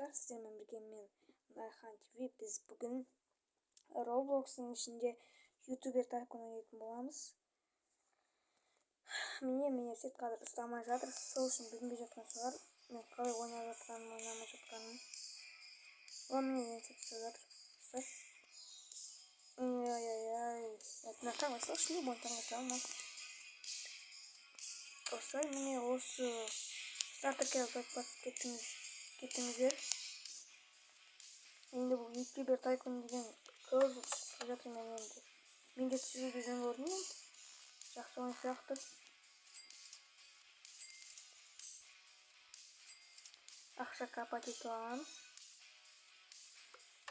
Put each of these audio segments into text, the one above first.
достар, сіздермен бірге мен Найхан ТВ. Біз бүгін Roblox'ың ішінде ютубер тайкун ойнайтын боламыз. Міне сет қазір ұстамай жатыр, сол үшін білінбей жатқан шығар. Мен қалай ойнап жатқаным, ойнамай жатқаным. Ол міне сет ұстап жатыр. Это на камеру слышно, не будет там. Осылай міне осы стартакке басып кеттіңіздер. Енді бұл ютубер тайкун деген көп шығып жатыр. Мен де түсіруді жөн көрдім. Жақсы ойын сияқты. Ақша копать етіп аламыз.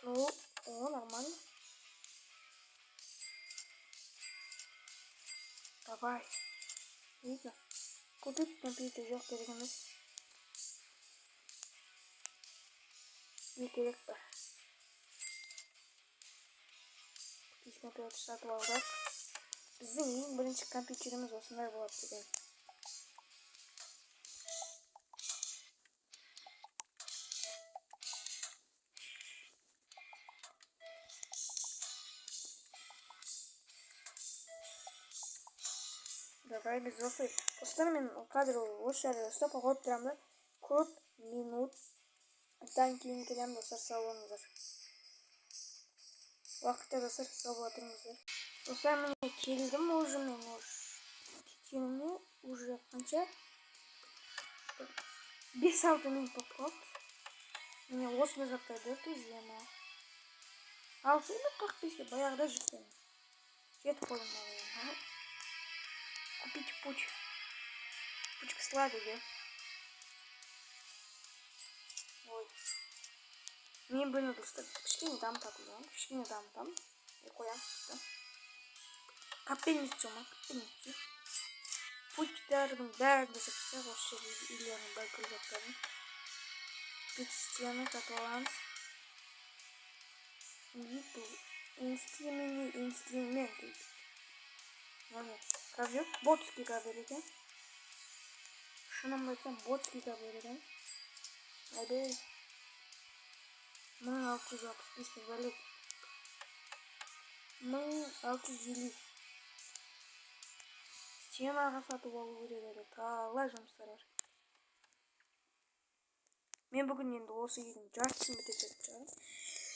Ну, о, нормально. Давай. Видно? Купить компьютер жоқ керек емес. Не керек па? Купить компьютер сатып алдық. Біздің ең бірінші компьютеріміз осындай болады деген. Давай біз осылай мен қазір осы жерде ұстап қойып тұрамын. Көп минуттан кейін келемін, достар, сау болыңыздар. Уақытта достар, сау бола тұрыңыздар. Достар, міне келдім уже мен кеткеніме уже қанша 5-6 минут болып қалды. Міне осыны жақтайды уже. Ал сені 45-ке баяғыда жеткен. Жетіп қойдым бағана. Купить пучка слады, да? Ой. Мен бұны достар кішкене дамытамын. И қоям. Капельницу. Пучтардың бәрін жасап осы үйлерінің бәрі көріп жатқанын. Купить стены сатып аламыз. Инструмент дейді. Разве ботский кабель екен? Шынымды айтсам ботский кабель екен. Әбей 1665 валют. 1650. Стенаға сатып алу керек. Талай жұмыстар бар. Мен бүгін енді осы үйдің жартысын бітіріп жатырмын.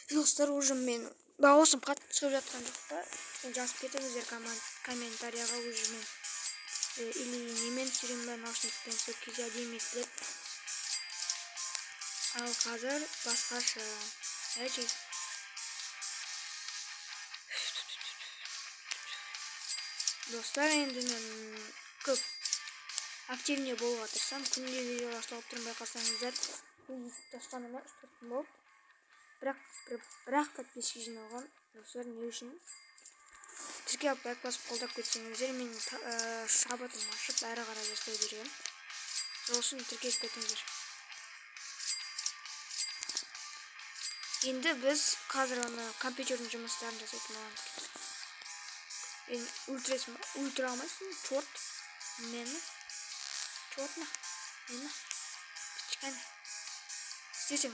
Достар, уже мен дауысым қатты шығып жатқан жоқ та. Жазып кетіңіздер комментарияға уже мен или немен түсіремін бе, наушникпен сол кезде әдемі естіледі. Ал қазір басқаша. Достар, енді мен көп активне болуға тырысамын. Күнде видео салып тұрмын, байқасаңыздар. Тасқаныма 3-4 күн болды. Бірақ подписка жиналған. Достар, не үшін? Бізге алып басып қолдап кетсеңіздер, мен шабытым ашып әрі қарай жасай беремін. Сосын тіркеліп кетіңіздер. Енді біз қазір компьютердің жұмыстарын жасайтын боламыз. Ультра алмайсың? Мені? Пичканы. Істесең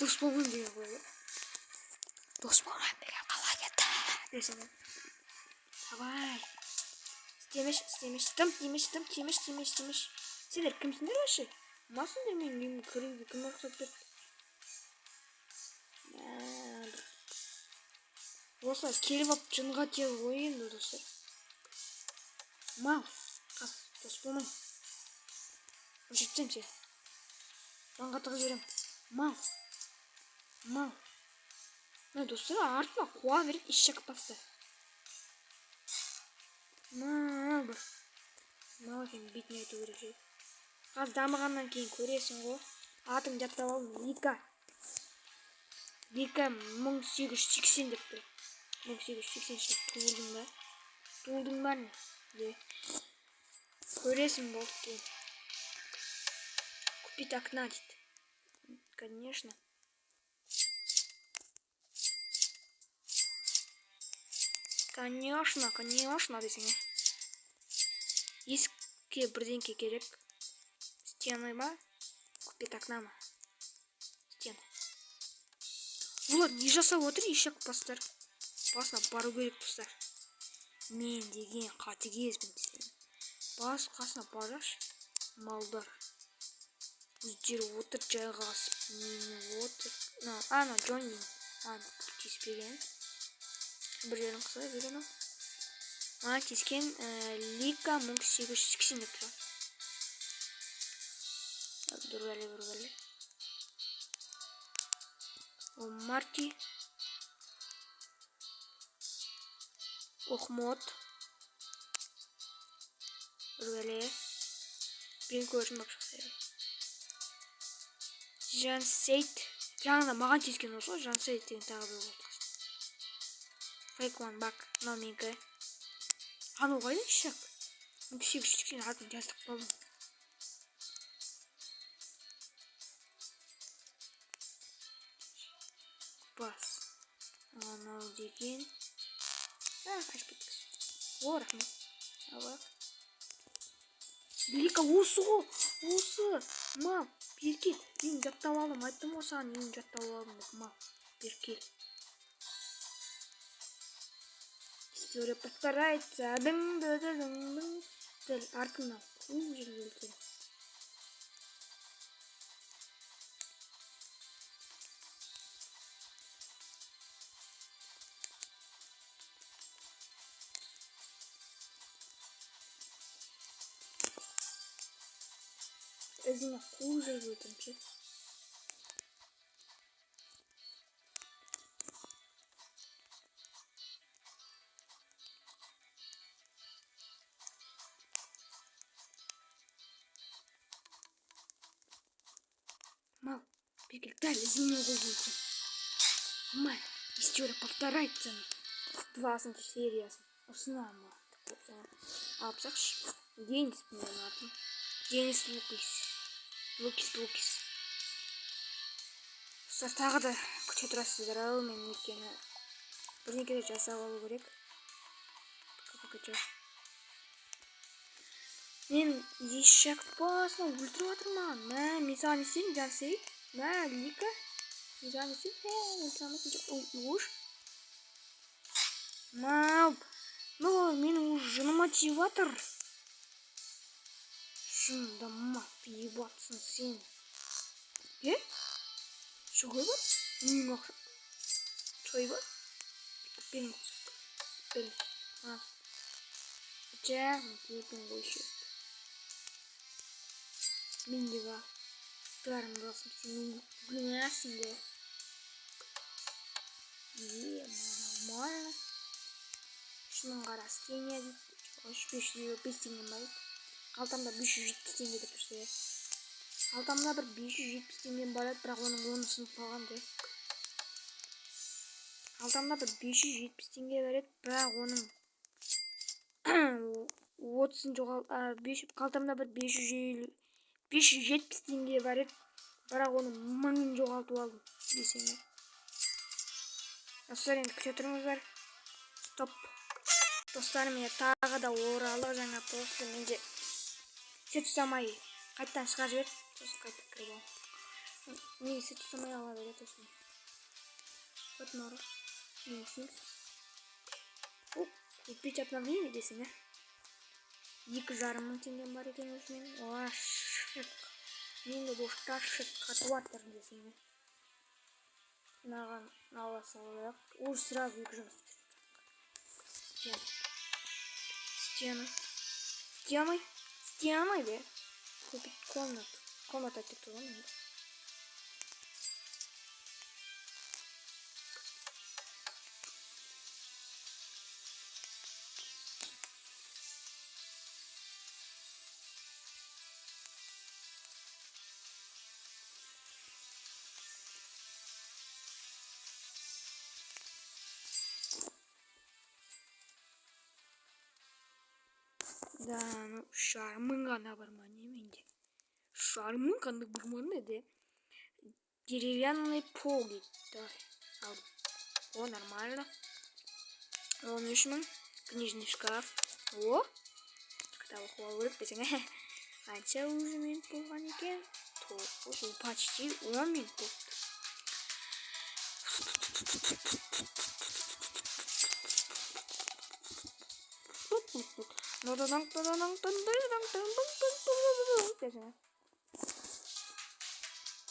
доспомын деген қойды. Доспомын деген қала кетті. Десең. Давай. Істемеш. Тым тимеш. Сендер кімсіңдер вообще? Масыңдер мен көруге кім рұқсат берді? Осылай келіп алып жынға тел ойынды, достар. Мал. Қас, доспомын. Жетсем сен. Таңғатығы жерім. Мал. Мен достар, артыма қуа беріп ешек басты. Мал бір. Мал екен бетіне айту керек жей. Қаз дамығаннан кейін көресің ғой. Атың жаттап алдым. Ника 1880 деп тұр. 1880 туылдың ба не? Көресің болды кейін. Купить окна дейді. Конечно. Конечно десең. Есікке бірдеңке керек. Стены ба? Спит окна ма? Стен. Олар не жасап отыр, ешек бастар. Басына бару керек достар. Мен деген қатыгезбін десем. Бас қасына бараш. Малдар. Өздері отыр жайғасып. Мені отыр. Ана Джонни. Ана тиіспеген. Бір жерін қыса берген ол. Ана тиіскен Лика 1880 деп тұрады. Бір бәле. О Марти. Охмот. Бір бәле. Бірін көршін бап шықса. Жан Сейт. Жаңында маған тиіскен осы. Жан Сейт деген тағы бір болды. Fake one back. Мынау менікі. Аны қайда шақ? 1880 атын жаздық болдым. Бас. Анау деген. Қашып кеткіз. О, рахмет. Ала. Лика осы ғой. Осы. Мам, беркел. Мен жаттап алдым. Айттым ғой саған, мен жаттап алдым деп. Мам, беркел. История повторяется. Дың. Дәл артымнан қуып жүріп өлтірем. Ізіне қуып жүріп өлтірем ше. Мал, беркел, дәл ізіне қуып өлтірем. Мал, история повторяется. 20 сериясы. Осынау ма. Алыпсақшы. Денис менің атым. Денис Лукис. Достар, тағы да күте тұрасыздар ау, мен өйткені бірнекеде жасап алу керек. Пока. Мен ешек басына өлтіріп отырман. Мен саған не істеймін, Жан Сейт? Лика? Мен саған не істеймін? Өлтіремін. Ой, уж. Мал, менің уж жыныма тиіп атыр. Шындама пиебатсың сен. Шоғай бар? Менің ақша. Шоғай бар? Берім. Өтін қойшы. Мен де бар. Тұрарым болсын. Сен гүнәсің де. Нормально. Шының қарасы теңе дейді. 505 теңе бар. Қалтамда 570 теңге деп тұрса. Қалтамда бір 570 теңге бар еді, бірақ оның 10 сынып қалған де. Қалтамда бір 570 теңге бар еді, бірақ оның 30-ын жоғалып, қалтамда бір 570 теңге бар еді, бірақ оның 1000-ын жоғалтып алдым десеңе. Достар, енді күте тұрыңыздар. Стоп. Достар, мен тағы да оралы жаңа посты менде сөт ұстамай қайттан шыға жібер. Сосын қайтып кіріп алам. Мен сөт ұстамай ала береді осыны. Вот норы. Не істейміз. Купить обновление десең, 2,5 мың теңгем бар екен уже мен. О, шық. Менде бошта шық қатып атыр десең. Мынаған ала салайық. Уж сразу 2 жұмыс. Стеной, бе. Купить комнату. Комната типа вон. Да, ну шармың ғана бар ма не менде? Шармың қандай бар ма не? Деревянный пол дейді. О, нормально. 13 мың. Книжный шкаф. О, кітап оқып алу керек десең. Қанша уже мен болған екен? 9, почти 10 минут болды.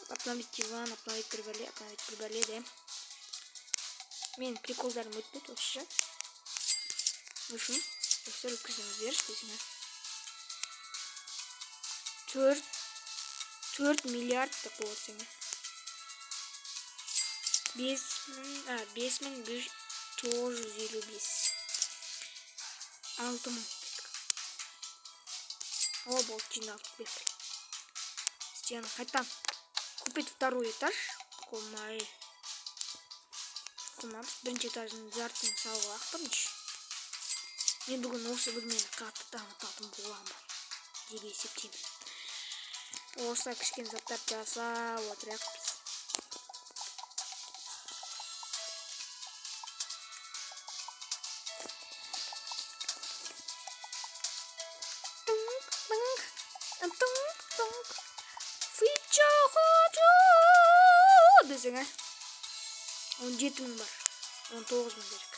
Обновить диван, обновить приболели, да? Мен приколдарым өтпеді осы. Үшін осылар өткіземіз беріш 4 миллиард деп болсын. 5955 6000. О, болды жиналып берді. Стены қайтам. Купить второй этаж. Қоймай. Бірінші этаждың жартысын салуға ақпырмыш. Мен бүгін осы бөлмені қатты дамытатын боламын деп есептеймін. Осылай кішкене заттар жасап отырайықпыз. Десең, 17 мың бар. 19 мың керек.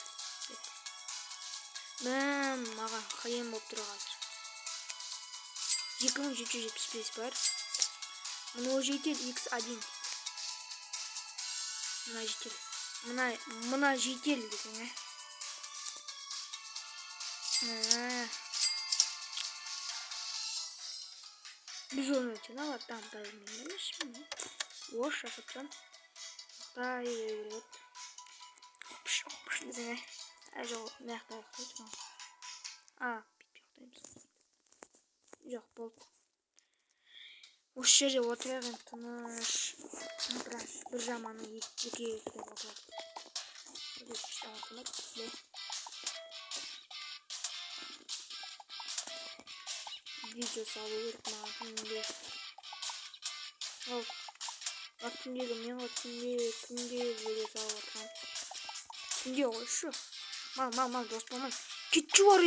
Маған қиын болып тұр қазір. 2775 бар. Множитель x1. Множитель десең, Біз оны тенала там тайылмейміз. Ош жасапсам. Қытай үйрет. Опш десең, Жоқ, маяқта қойдым. Битпей қойдаймыз. Жоқ, болды. Осы жерде отырайық тыныш. Бір жаманы екі отырады. Видео салу керек маған күнде. Күндегі мен күнде видео салу отырам. Күнде қойшы. Мал, дос болмай. Кетші бар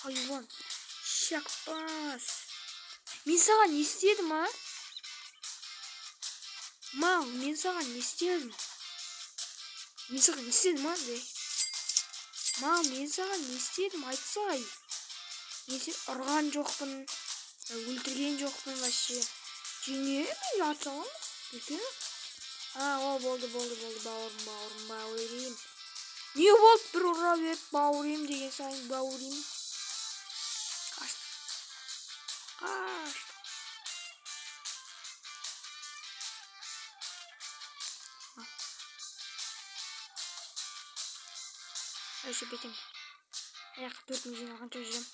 Хайван. Шақпас. Мен саған не істедім, Мал, мен саған не істедім? Мал, мен саған не істедім? Айтсай. Мен сен ұрған жоқпын. Өлтірген жоқпын вообще. Жеңе мен жатсалам? О, болды. Бауырым. Не болды бір ұра беріп бауырым деген сайын бауырым. Қашты. Өші бетім. Аяқ 4 мың жинаған жүрем.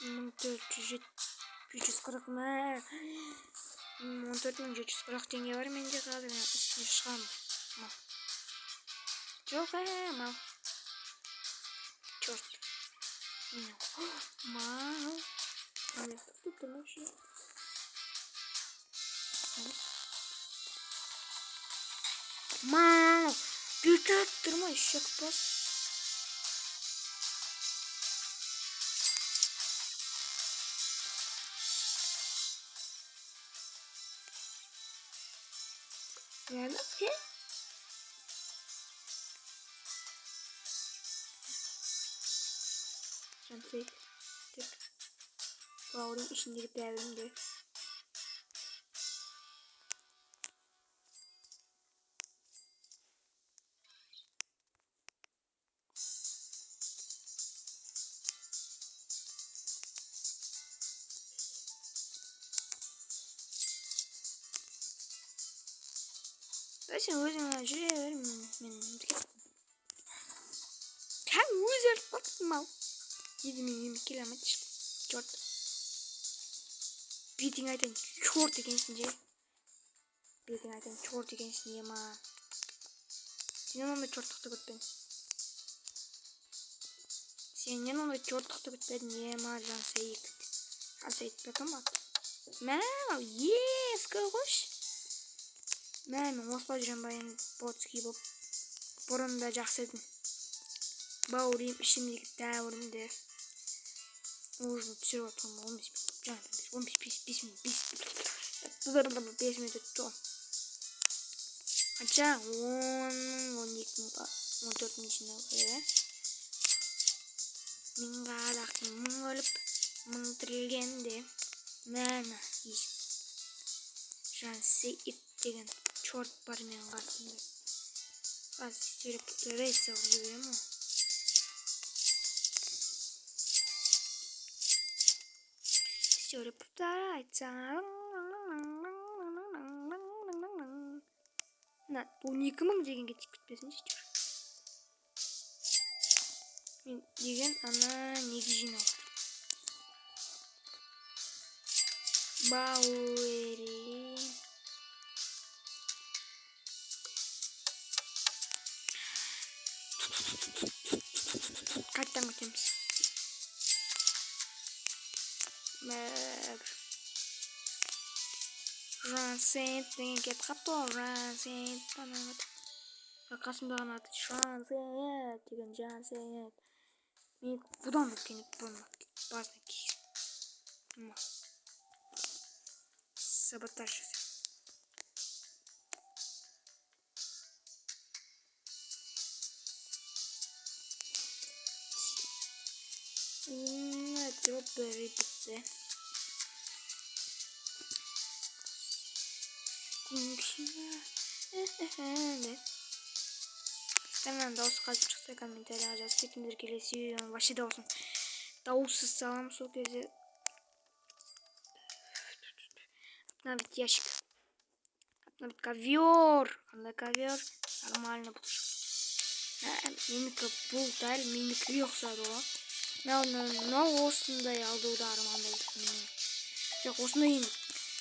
1440 мә. 14740 теңге бар менде қазір. Үстіне шығам. Жоқ, мал. Черт. Мал. Тут ночью. Мал. Бюджет тұрмай шекпас. Реально? Жансейт. Бауырым ішіндегі бәрімде. Сен өзің жүре бер, мен кәм өз өліп бақтым мал. Еді мен келемет черт. Бетің айтайын черт екенсің же. Ма. Сенен ондай черттықты көтпедің, ема Жансейт. Жансейт бәкім ат. Мәу, ескі қош. Мен осылай жүрем байын ботский болып. Бұрында жақсы едім. Бауырым ішімдегі дәуірімде. Уже түсіріп жатырмын 15 минут өтті. Қанша 12 минутқа 14 минут жинау керек. Мың қазақтың мың өліп мың тірілгенде мәні Жансейіт деген чорт бар мен қасымда. Қазір сөйлеп рейд салып жіберем ғой. Сөйлеп айтсаң 12 мың дегенге тиіп кетпесінші. Мен деген ана неге жинап отыр. Бауэри. Қайттан өтеміз. Жансейіт деген кетіп қапты ғой. Жансейіт қасымдаған аты Жансейіт деген Жансейіт. Мен бұдан өткен басына кейіп. Саботаж жасап. Жоқ бәрі бітті. Сіздермен дауысы қалып шықса комментарияға жазып кетіңдер. Келесі видеоны вообще дауысын дауыссыз саламын сол кезде. Обновить ящик. Обновить ковер. Қандай ковер? Нормально бұл. Менікі бұл дәл менікі ұқсады ғой. Мынау осындай алдыуды армандайды. Жоқ, осындай енді.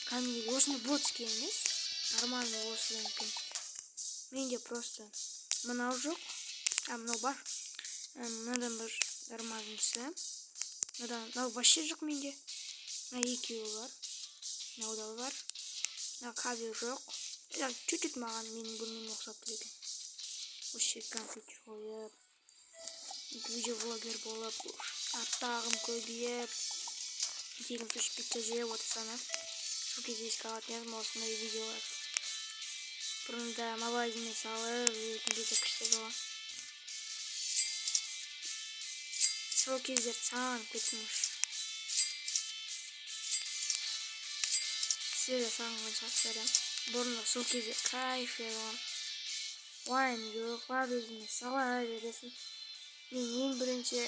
Кәдімгі осындай ботский емес. Нормально осындай екен. Менде просто мынау жоқ. Мынау бар. Мынадан бір нормальныйсы. Мынау вообще жоқ менде. Мына екеуі бар. Мынау да бар. Мына ковер жоқ. Чуть-чуть маған менің бөлмеме ұқсап тұр екен. Осы компьютер қойып, видеоблогер болып, аттағым көбейіп, тегін суши пицца жеп отырсам, сол кезде еске алатын едім осындай видеолар. Бұрында мобайлмен салып, ретінде де күшті болған. Сол кездер сағынып кеттім. Сіздер де сағынған шығарсыздар. Бұрында сол кезде кайф болған. Уайым жоқ, бар өзіме сала бересің. Мен ең бірінші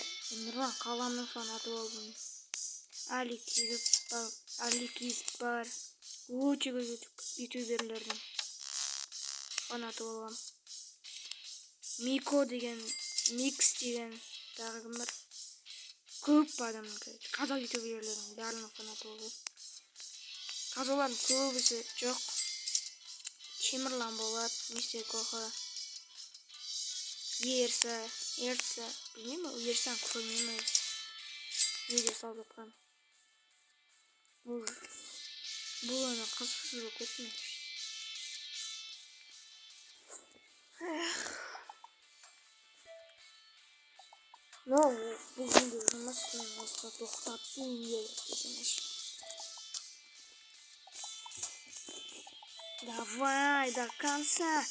Нұрлан Қаламның фанаты болдым. Аликизит бар. Өте көп ютуберлердің фанаты болған. Мико деген, Микс деген тағы кім бар. Көп адамның қазақ ютуберлердің бәрінің фанаты болды. Қазақтардың көбісі жоқ. Темірлан болады, Мистер Коха, Ерса, білмеймін, Ерсан көрмеймін. Видео салып жатқан. Бұл ана қызықсыз болып кетті ме? Бұл видео жұмысын осыға тоқтатуым керек десеңіз. Давай, до конца,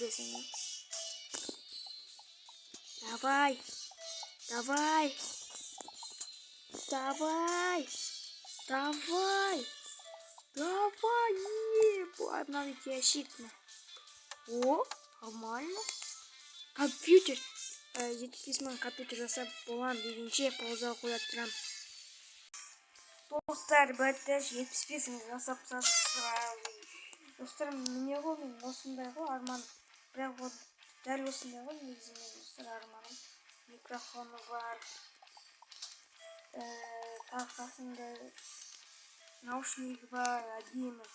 десеңіз. Давай, обновить ящик. О, нормально. Компьютер, жеткізмін компьютер жасап болам дегенше пауза қоя тұрам. Достар, бәтті 75-ін жасап сразу. Достар, міне ғой мен осындай ғой арман. Бірақ дәл осындай ғой негізімен достар арманым. Микрофоны бар. Қасында наушник бар, әдемі.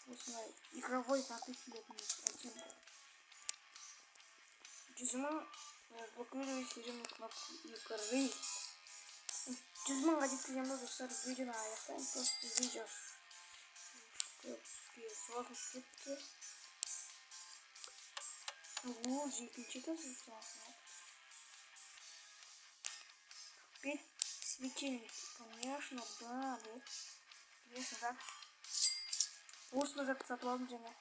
Осындай игровой компьютер әдемі. 100 мың блокируй серийную кнопку игры. 100 мыңға жеткіземіз достар, видеоны аяқтаймын. Просто видео созылып кетті. Ол жетінші тәсілсі. Теперь светильник. Конечно, да, да. Конечно, да. Осыны затты сатып алдым жаңа.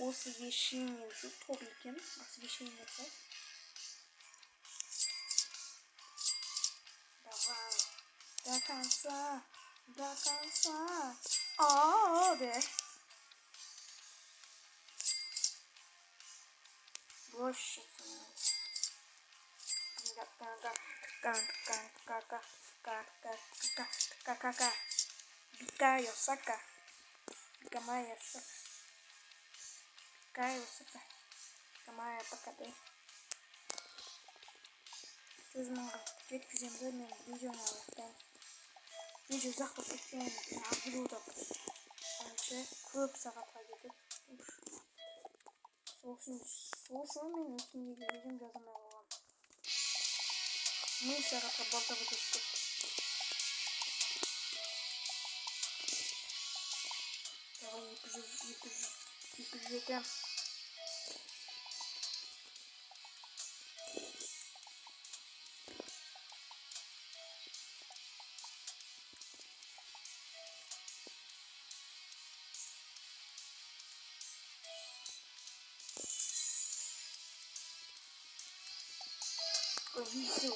Освещение уже топ екен. Освещение да. Давай. До конца. До конца. Да. Больше. Бикаю, сака. Бикамая, сака. Бикаю, сака. Бикамая, покады. Өзімнің жеткіземді мен видеоны аяқтаймын. Видео ұзақ болып кеткен, абыруда қанша көп сағатқа кетіп. Сол үшін мен өткендегі видеом жазамай қалғам. 1000 сағатқа балтабы көштік. Давай 200 жетем. Ой, видео,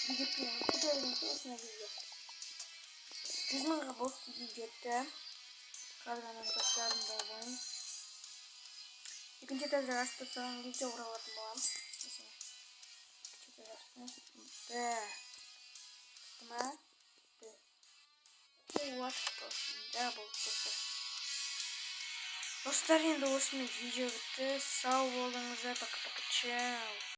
видео, куда я интересно видео. 100 000 болып жетті. Қазғанын топтарында болайын. Екінші тәзір ашты соң видео құралатын болам. Екінші тәзір ашты. Ма? Да, болып тұрды. Достар, енді осымен видео бітті. Сау болыңыздар, пока-пока, чао.